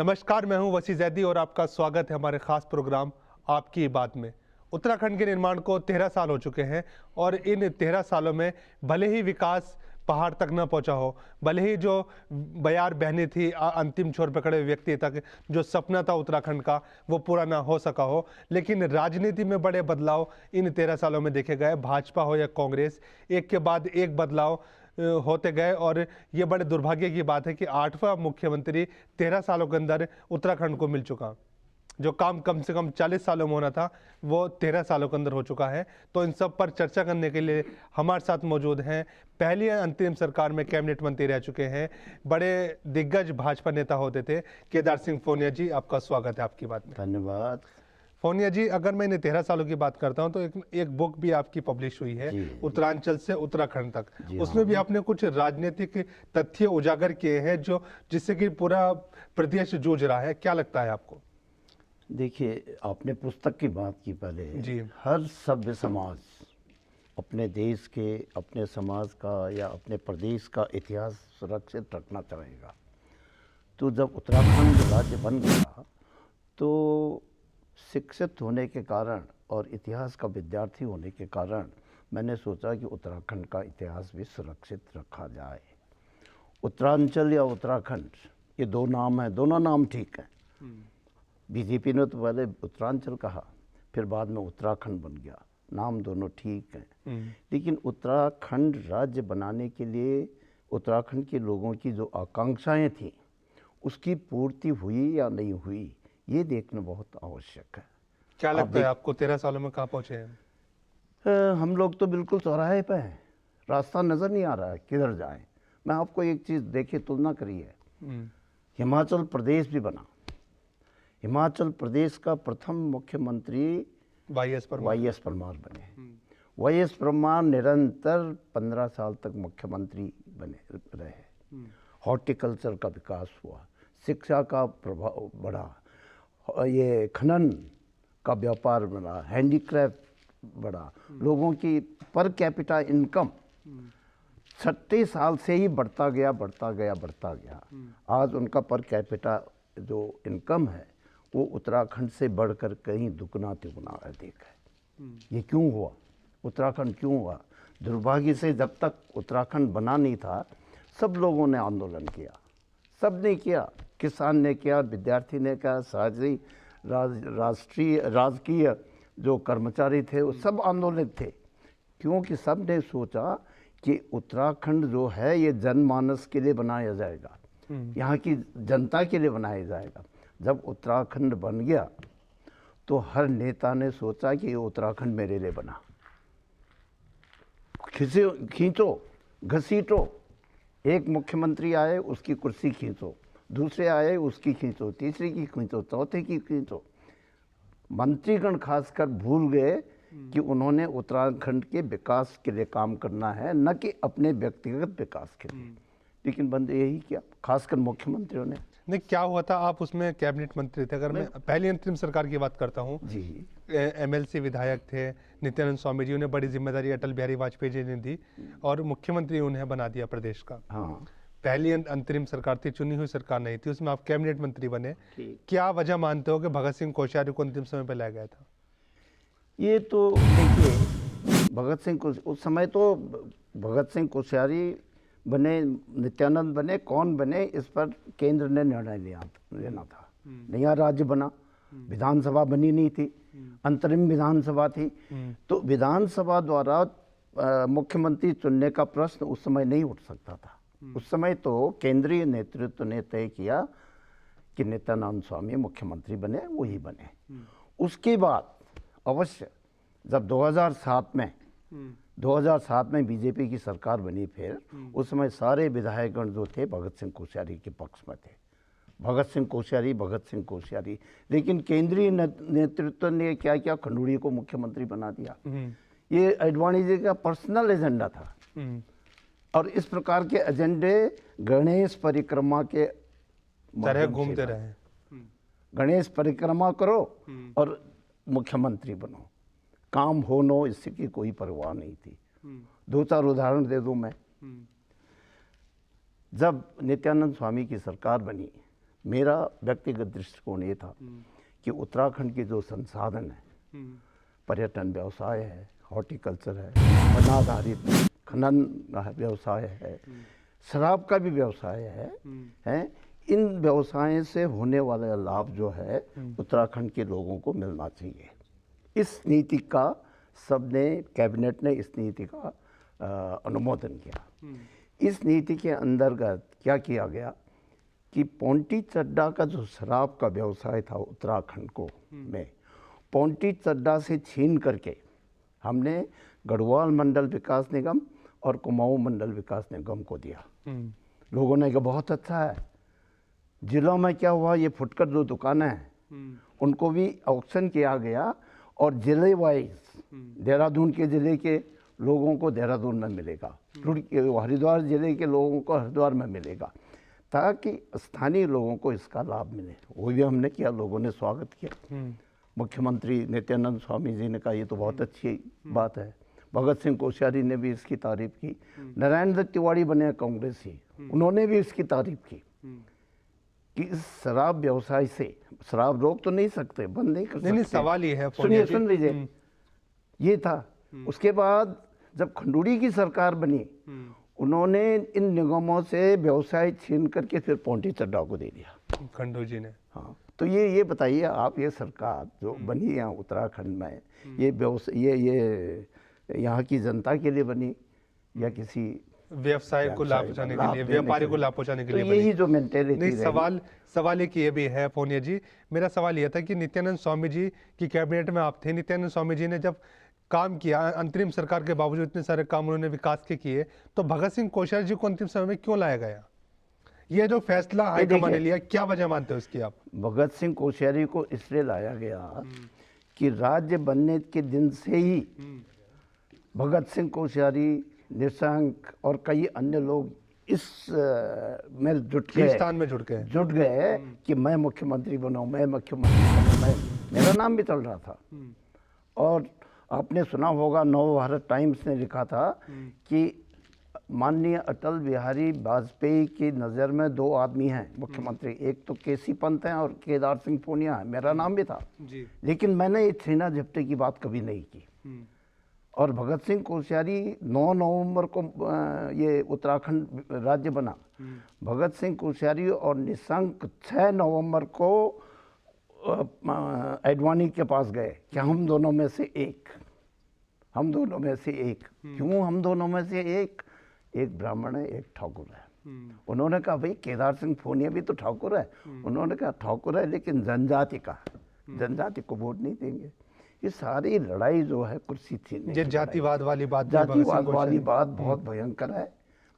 नमस्कार, मैं हूं वसी जैदी और आपका स्वागत है हमारे खास प्रोग्राम आपकी बात में। उत्तराखंड के निर्माण को 13 साल हो चुके हैं और इन 13 सालों में भले ही विकास पहाड़ तक न पहुंचा हो, भले ही जो बयार बहनी थी अंतिम छोर पर खड़े व्यक्ति तक जो सपना था उत्तराखंड का वो पूरा ना हो सका हो, लेकिन राजनीति में बड़े बदलाव इन 13 सालों में देखे गए। भाजपा हो या कांग्रेस, एक के बाद एक बदलाव होते गए और ये बड़े दुर्भाग्य की बात है कि 8वां मुख्यमंत्री 13 सालों के अंदर उत्तराखंड को मिल चुका। जो काम कम से कम 40 सालों में होना था वो 13 सालों के अंदर हो चुका है। तो इन सब पर चर्चा करने के लिए हमारे साथ मौजूद हैं पहली अंतरिम सरकार में कैबिनेट मंत्री रह चुके हैं, बड़े दिग्गज भाजपा नेता होते थे, केदार सिंह फोनिया जी, आपका स्वागत है आपकी बात में। धन्यवाद। फोनिया जी, अगर मैं इन 13 सालों की बात करता हूं तो एक बुक भी आपकी पब्लिश हुई है, उत्तरांचल से उत्तराखंड तक। उसमें भी आपने कुछ राजनीतिक तथ्य उजागर किए हैं जो जिससे कि पूरा प्रदेश जूझ रहा है। क्या लगता है आपको? देखिए, आपने पुस्तक की बात की पहले जी। हर सभ्य समाज अपने देश के, अपने समाज का या अपने प्रदेश का इतिहास सुरक्षित रखना चाहेगा। तो जब उत्तराखंड राज्य बन गया तो शिक्षित होने के कारण और इतिहास का विद्यार्थी होने के कारण मैंने सोचा कि उत्तराखंड का इतिहास भी सुरक्षित रखा जाए। उत्तरांचल या उत्तराखंड ये दो नाम हैं, दोनों नाम ठीक हैं। बीजेपी ने तो पहले उत्तरांचल कहा, फिर बाद में उत्तराखंड बन गया। नाम दोनों ठीक हैं, लेकिन उत्तराखंड राज्य बनाने के लिए उत्तराखंड के लोगों की जो आकांक्षाएं थी उसकी पूर्ति हुई या नहीं हुई, ये देखना बहुत आवश्यक है। क्या लगता है आपको 13 सालों में कहाँ पहुँचे हैं? हम लोग तो बिल्कुल चौराहे पे हैं, रास्ता नज़र नहीं आ रहा है किधर जाएं। मैं आपको एक चीज़ देखिए, तुलना करिए, हिमाचल प्रदेश भी बना। हिमाचल प्रदेश का प्रथम मुख्यमंत्री वाई.एस. परमार बने। वाई.एस. परमार निरंतर 15 साल तक मुख्यमंत्री बने रहे। हॉर्टिकल्चर का विकास हुआ, शिक्षा का प्रभाव बढ़ा, ये खनन का व्यापार बढ़ा, हैंडीक्राफ्ट बढ़ा, लोगों की पर कैपिटा इनकम 36 साल से ही बढ़ता गया। आज उनका पर कैपिटा जो इनकम है वो उत्तराखंड से बढ़कर कहीं दुगना तिगुना अधिक है। ये क्यों हुआ? उत्तराखंड क्यों हुआ? दुर्भाग्य से जब तक उत्तराखंड बना नहीं था सब लोगों ने आंदोलन किया, सब ने किया, किसान ने किया, विद्यार्थी ने किया, साजी राजकीय जो कर्मचारी थे वो सब आंदोलित थे, क्योंकि सब ने सोचा कि उत्तराखंड जो है ये जनमानस के लिए बनाया जाएगा, यहाँ की जनता के लिए बनाया जाएगा। जब उत्तराखंड बन गया तो हर नेता ने सोचा कि ये उत्तराखंड मेरे लिए बना। खींचो घसीटो, एक मुख्यमंत्री आए उसकी कुर्सी खींचो, दूसरे आए उसकी खींचो, तीसरे की खींचो, चौथे की खींचो। मंत्रीगण खासकर भूल गए कि उन्होंने उत्तराखंड के विकास के लिए काम करना है, न कि अपने व्यक्तिगत विकास के लिए। लेकिन बंदे यही किया, खासकर मुख्यमंत्रियों ने। नहीं, क्या हुआ था, आप उसमें कैबिनेट मंत्री थे। अगर मैं पहली अंतरिम सरकार की बात करता हूँ, एमएलसी विधायक थे, नित्यानंद स्वामी जी, उन्हें बड़ी जिम्मेदारी अटल बिहारी वाजपेयी जी ने दी और मुख्यमंत्री उन्हें बना दिया प्रदेश का। हाँ, पहली अंतरिम सरकार थी, चुनी हुई सरकार नहीं थी, उसमें आप कैबिनेट मंत्री बने। क्या वजह मानते हो कि भगत सिंह कोश्यारी को अंतिम समय पर लाया गया था? ये तो देखिए, भगत सिंह को उस समय तो भगत सिंह कोश्यारी बने, नित्यानंद बने, कौन बने इस पर केंद्र ने निर्णय लेना था। नया राज्य बना, विधानसभा बनी नहीं थी, अंतरिम विधानसभा थी, तो विधानसभा द्वारा मुख्यमंत्री चुनने का प्रश्न उस समय नहीं उठ सकता था। उस समय तो केंद्रीय नेतृत्व ने तय किया कि नित्यानंद स्वामी मुख्यमंत्री बने, वही बने। उसके बाद अवश्य जब 2007 में बीजेपी की सरकार बनी, फिर उस समय सारे विधायकगण जो थे भगत सिंह कोश्यारी के पक्ष में थे। भगत सिंह कोश्यारी, लेकिन केंद्रीय नेतृत्व ने क्या किया, खंडूड़ी को मुख्यमंत्री बना दिया। ये आडवाणी जी का पर्सनल एजेंडा था। और इस प्रकार के एजेंडे गणेश परिक्रमा के तरह घूमते रहे। गणेश परिक्रमा करो और मुख्यमंत्री बनो, काम हो नो इसकी कोई परवाह नहीं थी। 2-4 उदाहरण दे दूं मैं। जब नित्यानंद स्वामी की सरकार बनी मेरा व्यक्तिगत दृष्टिकोण ये था कि उत्तराखंड के जो संसाधन है, पर्यटन व्यवसाय है, हॉर्टिकल्चर है, वन आधारित खनन व्यवसाय है, शराब का भी व्यवसाय है, इन व्यवसाय से होने वाला लाभ जो है उत्तराखंड के लोगों को मिलना चाहिए। इस नीति का सबने, कैबिनेट ने इस नीति का अनुमोदन किया। इस नीति के अंतर्गत क्या किया गया कि पौंटी चड्डा का जो शराब का व्यवसाय था उत्तराखंड को में, पौंटी चड्डा से छीन करके हमने गढ़वाल मंडल विकास निगम और कुमाऊं मंडल विकास निगम को दिया। लोगों ने कहा बहुत अच्छा है। जिलों में क्या हुआ, ये फुटकर जो दुकानें हैं उनको भी ऑक्शन किया गया और जिले वाइज, देहरादून के ज़िले के लोगों को देहरादून में मिलेगा, हरिद्वार ज़िले के लोगों को हरिद्वार में मिलेगा, ताकि स्थानीय लोगों को इसका लाभ मिले। वो भी हमने किया, लोगों ने स्वागत किया। मुख्यमंत्री नित्यानंद स्वामी जी ने कहा ये तो बहुत अच्छी बात है। भगत सिंह कोश्यारी ने भी इसकी तारीफ की। नारायण दत्त तिवारी बने कांग्रेसी, उन्होंने भी इसकी तारीफ की कि इस शराब व्यवसाय से, शराब रोक तो नहीं सकते, बंद नहीं कर सकते। नहीं, सवाल ये है, सुन लीजिए, ये था। उसके बाद जब खंडूड़ी की सरकार बनी, उन्होंने इन निगमों से व्यवसाय छीन करके फिर पौंटी चड्डा को दे दिया, खंडू जी ने। हाँ, तो ये बताइए आप, ये सरकार जो बनी यहाँ उत्तराखंड में, ये व्यवसाय, ये यहाँ की जनता के लिए बनी या किसी व्यवसाय को लाभ पहुंचाने के लिए, व्यापारी को लाभ पहुंचाने के लिए बनी? यही जो मेंटेलिटी नहीं, सवाल एक ये भी है फोनिया जी, मेरा सवाल ये था कि नित्यानंद स्वामी जी की कैबिनेट में आप थे। नित्यानंद स्वामी जी ने जब काम किया, अंतरिम सरकार के बावजूद इतने सारे काम उन्होंने विकास के किए, तो भगत सिंह कोश्यारी जी को अंतिम समय में क्यों लाया गया? ये जो फैसला हाईकमान ने लिया, क्या वजह मानते हो इसकी आप? भगत सिंह कोश्यारी को इसलिए लाया गया कि राज्य बनने के दिन से ही भगत सिंह कोश्यारी, निशंक और कई अन्य लोग इस में जुट गए कि मैं मुख्यमंत्री बनाऊं, मैं मुख्यमंत्री बनूं। मेरा नाम भी चल रहा था। और आपने सुना होगा, नव भारत टाइम्स ने लिखा था कि माननीय अटल बिहारी वाजपेयी की नज़र में दो आदमी हैं मुख्यमंत्री, एक तो केसी पंत हैं और केदार सिंह पूनिया है। मेरा नाम भी था जी। लेकिन मैंने ये छीना झपटे की बात कभी नहीं की। और भगत सिंह कोश्यारी 9 नवंबर को ये उत्तराखंड राज्य बना। भगत सिंह कोश्यारी और निशंक 6 नवंबर को एडवाणी के पास गए कि हम दोनों में से एक, हम दोनों में से एक। क्यों हम दोनों में से एक ब्राह्मण है, एक ठाकुर है। उन्होंने कहा भाई केदार सिंह पूनिया भी तो ठाकुर है। उन्होंने कहा ठाकुर है लेकिन जनजाति का, जनजाति को वोट नहीं देंगे। ये सारी लड़ाई जो है कुर्सी थी, जातिवाद वाली बात, जातिवाद वाली बात बहुत भयंकर है।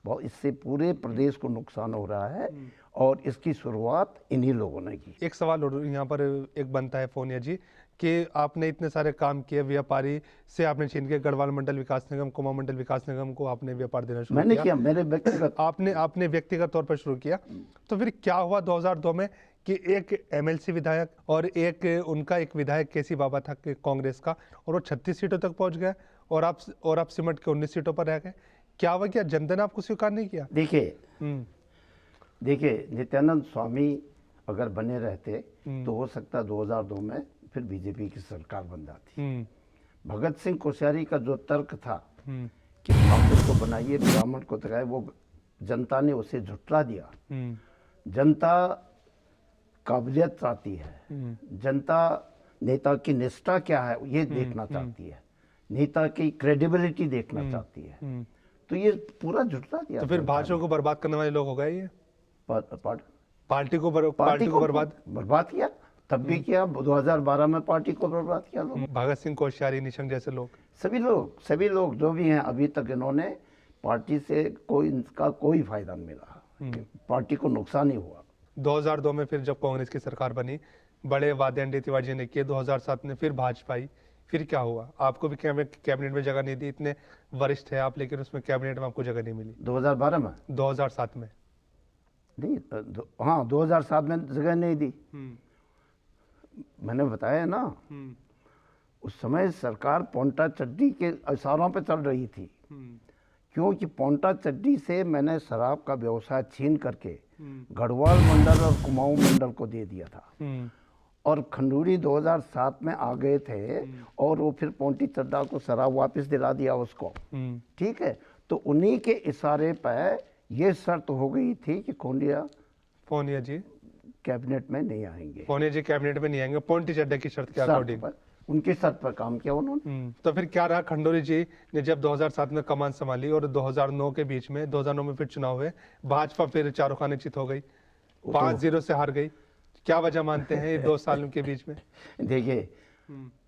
बहुत, इससे पूरे प्रदेश को नुकसान हो रहा है और इसकी शुरुआत इन्हीं लोगों ने की। एक सवाल और यहाँ पर एक बनता है फोनिया जी कि आपने इतने सारे काम किए, व्यापारी से आपने छीन के गढ़वाल मंडल विकास निगम, कुमाऊं मंडल विकास निगम को आपने व्यापार देना शुरू मैंने किया, मेरे व्यक्तिगत आपने व्यक्तिगत तौर पर शुरू किया। तो फिर क्या हुआ 2002 में कि एक एमएलसी विधायक और उनका एक विधायक केसी बाबा था कांग्रेस का, और वो 36 सीटों तक पहुंच गए और आप सिमट के 19 सीटों पर रह गए। क्या हुआ, क्या जनता ने आपको स्वीकार नहीं किया? देखिए नित्यानंद स्वामी अगर बने रहते तो हो सकता 2002 में फिर बीजेपी की सरकार बन जाती। भगत सिंह कोश्यारी का जो तर्क था कि ठाकुर को बनाइए, ब्राह्मण को तकाए, वो जनता ने उसे झुठला दिया। जनता काबिलियत चाहती है, जनता नेता की निष्ठा क्या है ये देखना चाहती है, नेता की क्रेडिबिलिटी देखना चाहती है। तो ये पूरा झुठला दिया। तो फिर भाजपा को बर्बाद करने वाले लोग हो गए ये? पार्टी को बर्बाद किया, तब भी किया। 2012 में पार्टी को बर्बाद किया लोग। भगत सिंह कोश्यारी, निशंक जैसे लोग, सभी लोग जो भी हैं, अभी तक इन्होंने पार्टी से इनका कोई फायदा नहीं मिला, पार्टी को नुकसान ही हुआ। 2002 में फिर जब कांग्रेस की सरकार बनी, बड़े वादे एनडी तिवारी जी ने किए। 2007 में फिर भाजपा आई, फिर क्या हुआ? आपको भी कैबिनेट में जगह नहीं दी, इतने वरिष्ठ है आप, लेकिन उसमें कैबिनेट में आपको जगह नहीं मिली। 2012 में? 2007 में नहीं, हाँ 2007 में जगह नहीं दी। मैंने बताया ना, उस समय सरकार पोंटा चड्डी के इशारों पे चल रही थी, क्योंकि पोंटा चड्डी से मैंने शराब का व्यवसाय छीन करके गढ़वाल मंडल और कुमाऊं मंडल को दे दिया था। और खंडूरी 2007 में आ गए थे और वो फिर पोंटी चड्डा को शराब वापस दिला दिया उसको। ठीक है, तो उन्हीं के इशारे पर ये शर्त हो गई थी कि फोनिया जी कैबिनेट में नहीं आएंगे। फोनिया जी कैबिनेट में नहीं आएंगे, पोंटी चड्डा की शर्त के अकॉर्डिंग उनकी शर्त पर काम किया उन्होंने। तो फिर क्या रहा, खंडूरी जी ने जब 2007 में कमान संभाली और 2009 के बीच में 2009 में फिर चुनाव हुए, भाजपा फिर चारों खाने चित हो गई, 5-0 से हार गई। क्या वजह मानते हैं ये 2 साल के बीच में? देखिए,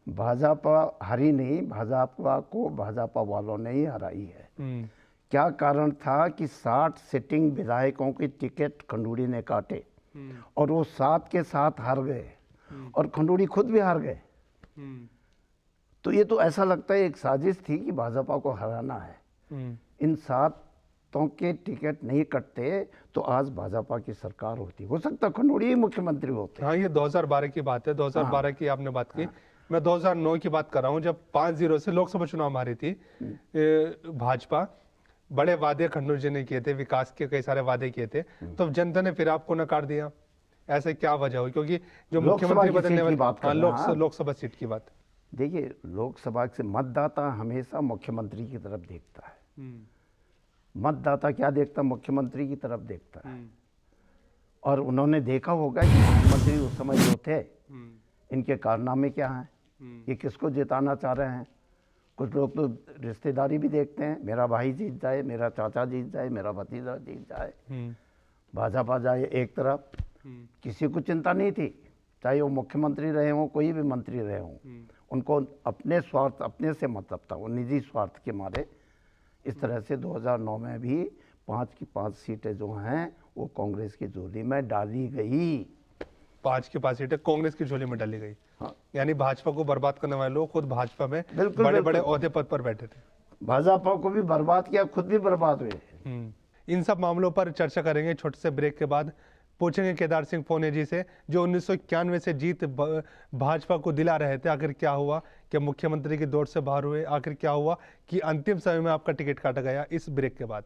भाजपा हारी नहीं, भाजपा को भाजपा वालों ने ही हराई है। क्या कारण था कि 60 सिटिंग विधायकों की टिकट खंडूरी ने काटे और वो 7 के 7 हार गए और खंडूरी खुद भी हार गए। तो ये तो ऐसा लगता है एक साजिश थी कि भाजपा को हराना है। इन 7 के टिकट नहीं कटते तो आज भाजपा की सरकार होती, हो सकता खंडूरी ही मुख्यमंत्री होते। हाँ, ये 2012 की बात है, 2012 की आपने बात की। मैं 2009 की बात कर रहा हूँ, जब 5-0 से लोकसभा चुनाव हारी थी भाजपा। बड़े वादे खंडूरी जी ने किए थे, विकास के कई सारे वादे किए थे, तो जनता ने फिर आपको नकार दिया। ऐसे क्या वजह हुई? क्योंकि जो मुख्यमंत्री बदलने वाली लोकसभा सीट की बात। देखिए, लोकसभा से मतदाता हमेशा मुख्यमंत्री की तरफ देखता है। मतदाता क्या देखता? मुख्यमंत्री की तरफ देखता है। और उन्होंने देखा होगा कि मुख्यमंत्री उस समय जो थे, इनके कारनामे क्या हैं, ये किसको जिताना चाह रहे हैं। कुछ लोग तो रिश्तेदारी भी देखते हैं, मेरा भाई जीत जाए, मेरा चाचा जीत जाए, मेरा भतीजा जीत जाए, भाजपा जाए एक तरफ। किसी को चिंता नहीं थी, चाहे वो मुख्यमंत्री रहे हों, कोई भी मंत्री रहे हों, उनको अपने स्वार्थ, अपने से मतलब था, वो निजी स्वार्थ के मारे। इस तरह से 2009 में भी 5 की 5 सीटें जो हैं वो कांग्रेस की झोली में डाली गई। 5 की 5 सीटें कांग्रेस की झोली में डाली गई। हाँ। यानी भाजपा को बर्बाद करने वाले लोग खुद भाजपा में बड़े बड़े ओहदे पद पर बैठे थे। भाजपा को भी बर्बाद किया, खुद भी बर्बाद हुए। इन सब मामलों पर चर्चा करेंगे छोटे से ब्रेक के बाद। पूछेंगे केदार सिंह फोनिया जी से, जो 1991 से जीत भाजपा को दिला रहे थे, आखिर क्या हुआ? क्या मुख्यमंत्री की दौड़ से बाहर हुए? आखिर क्या हुआ कि अंतिम समय में आपका टिकट काटा गया? इस ब्रेक के बाद।